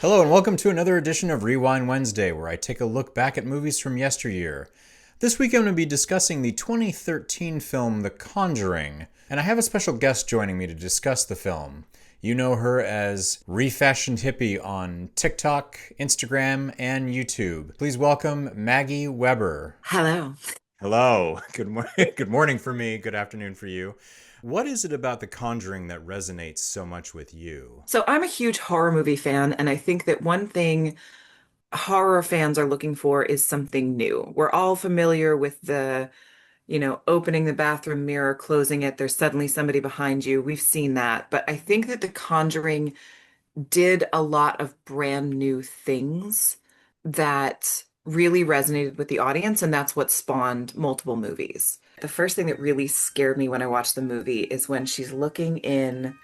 Hello, and welcome to another edition of Rewind Wednesday, where I take a look back at movies from yesteryear. This week I'm going to be discussing the 2013 film The Conjuring, and I have a special guest joining me to discuss the film. You know her as Refashioned Hippie on TikTok, Instagram, and YouTube. Please welcome Maggie Weber. Hello. Hello. Good morning. Good morning for me. Good afternoon for you. What is it about The Conjuring that resonates so much with you? So I'm a huge horror movie fan, and I think that one thing horror fans are looking for is something new. We're all familiar with opening the bathroom mirror, closing it, there's suddenly somebody behind you. We've seen that. But I think that The Conjuring did a lot of brand new things that really resonated with the audience, and that's what spawned multiple movies. The first thing that really scared me when I watched the movie is when she's looking in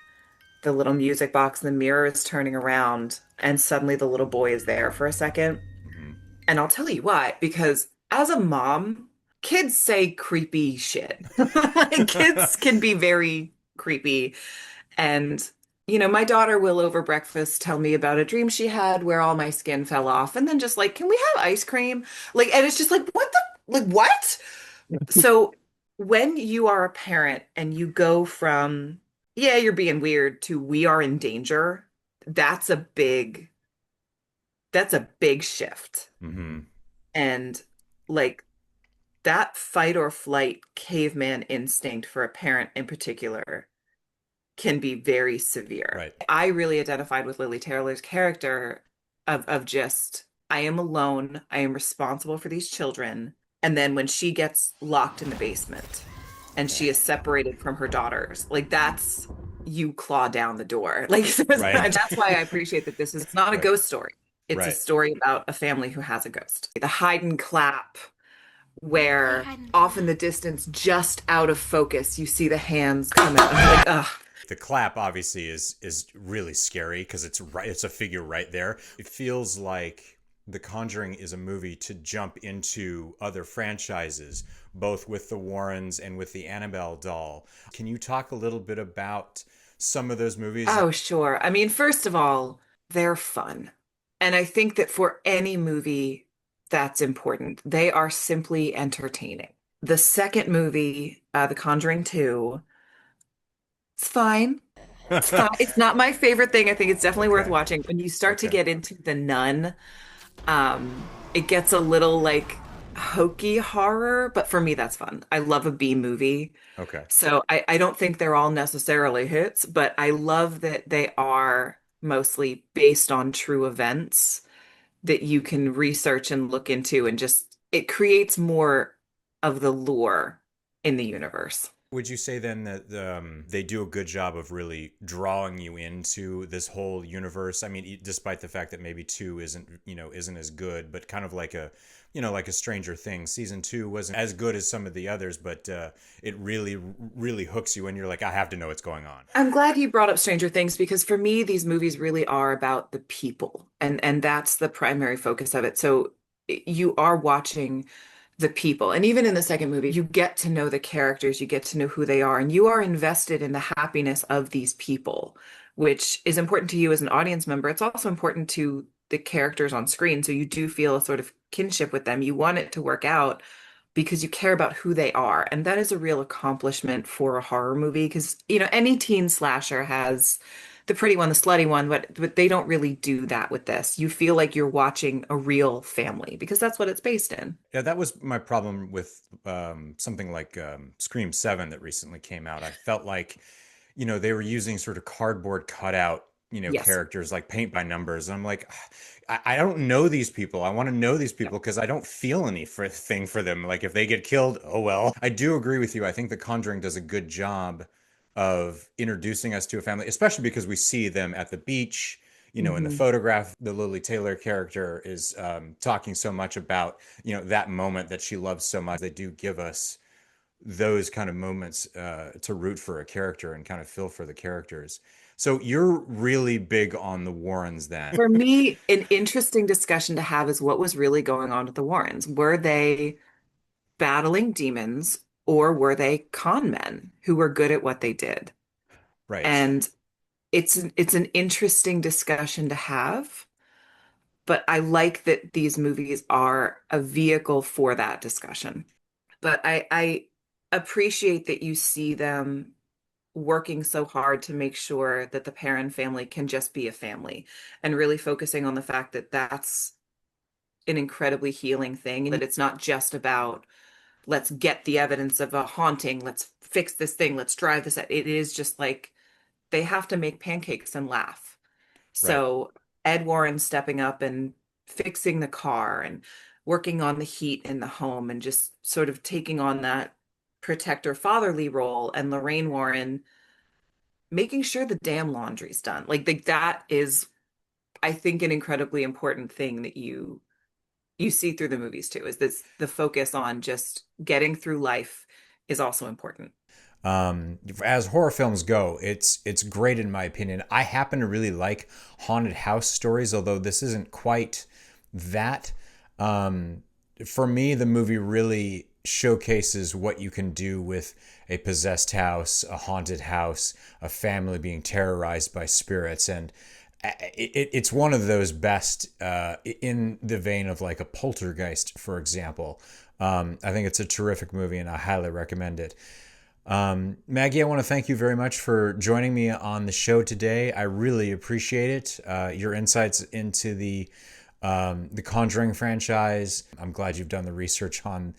the little music box and the mirror is turning around and suddenly the little boy is there for a second. Mhm. And I'll tell you why, because as a mom, kids say creepy shit. Kids can be very creepy. And, my daughter will over breakfast tell me about a dream she had where all my skin fell off and then just like, can we have ice cream? And it's just like, what? So when you are a parent and you go from, yeah, you're being weird to we are in danger, that's a big, that's a big shift. Mhm. And like that fight or flight caveman instinct for a parent in particular can be very severe. Right. I really identified with Lili Taylor's character of just, I am alone, I am responsible for these children. And then when she gets locked in the basement and she is separated from her daughters, like that's you claw down the door. Like so Right. that's why I appreciate that this is not a Right. ghost story. It's a Right. story about a family who has a ghost. The hide and clap, where off in the distance, just out of focus, you see the hands coming. I'm like, ugh. The clap obviously is really scary because it's right, it's a figure right there. It feels like The Conjuring is a movie to jump into other franchises, both with the Warrens and with the Annabelle doll. Can you talk a little bit about some of those movies? Oh, sure. I mean, first of all, they're fun. And I think that for any movie, that's important. They are simply entertaining. The second movie, The Conjuring 2, it's fine. It's fine. It's not my favorite thing. I think it's definitely worth Okay. watching. When you start to Okay. get into The Nun, it gets a little like hokey horror, but for me, that's fun. I love a B movie. Okay. So I don't think they're all necessarily hits, but I love that they are mostly based on true events that you can research and look into and just it creates more of the lore in the universe. Would you say then that they do a good job of really drawing you into this whole universe? I mean, despite the fact that maybe two isn't as good, but kind of like like a Stranger Things. Season two wasn't as good as some of the others, but it really hooks you, and you're like, I have to know what's going on. I'm glad you brought up Stranger Things because for me, these movies really are about the people, and that's the primary focus of it. So you are watching the people, and even in the second movie, you get to know the characters, you get to know who they are, and you are invested in the happiness of these people, which is important to you as an audience member. It's also important to the characters on screen, so you do feel a sort of kinship with them. You want it to work out because you care about who they are. And that is a real accomplishment for a horror movie because, any teen slasher has the pretty one, the slutty one, but they don't really do that with this. You feel like you're watching a real family because that's what it's based in. Yeah, that was my problem with something like Scream 7 that recently came out. I felt like, they were using sort of cardboard cutout, Yes. characters like paint by numbers. And I'm like, I don't know these people. I want to know these Yep. people because I don't feel anything for them. Like if they get killed, oh well. I do agree with you. I think The Conjuring does a good job of introducing us to a family, especially because we see them at the beach. In the Hmm. photograph, the Lili Taylor character is talking so much about, that moment that she loves so much. They do give us those kind of moments to root for a character and kind of feel for the characters. So you're really big on the Warrens then. For me, an interesting discussion to have is what was really going on with the Warrens. Were they battling demons or were they con men who were good at what they did? Right. And it's an interesting discussion to have. But I like that these movies are a vehicle for that discussion. But I appreciate that you see them working so hard to make sure that the Perrin family can just be a family and really focusing on the fact that that's an incredibly healing thing, that it's not just about let's get the evidence of a haunting, let's fix this thing, let's drive this. It is just like they have to make pancakes and laugh. Right. So Ed Warren stepping up and fixing the car and working on the heat in the home and just sort of taking on that protector fatherly role, and Lorraine Warren making sure the damn laundry's done. Like that is, I think, an incredibly important thing that you see through the movies too, is this the focus on just getting through life is also important. As horror films go, it's great in my opinion. I happen to really like haunted house stories, although this isn't quite that. For me, the movie really showcases what you can do with a possessed house, a haunted house, a family being terrorized by spirits, and it's one of those best in the vein of like a Poltergeist, for example. I think it's a terrific movie, and I highly recommend it. Maggie, I want to thank you very much for joining me on the show today. I really appreciate it. Your insights into the Conjuring franchise. I'm glad you've done the research on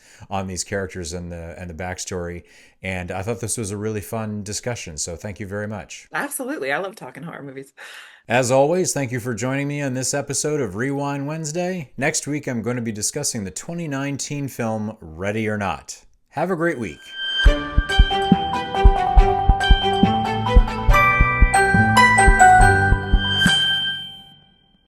these characters and the backstory. And I thought this was a really fun discussion. So thank you very much. Absolutely. I love talking horror movies. As always, thank you for joining me on this episode of Rewind Wednesday. Next week, I'm going to be discussing the 2019 film Ready or Not. Have a great week.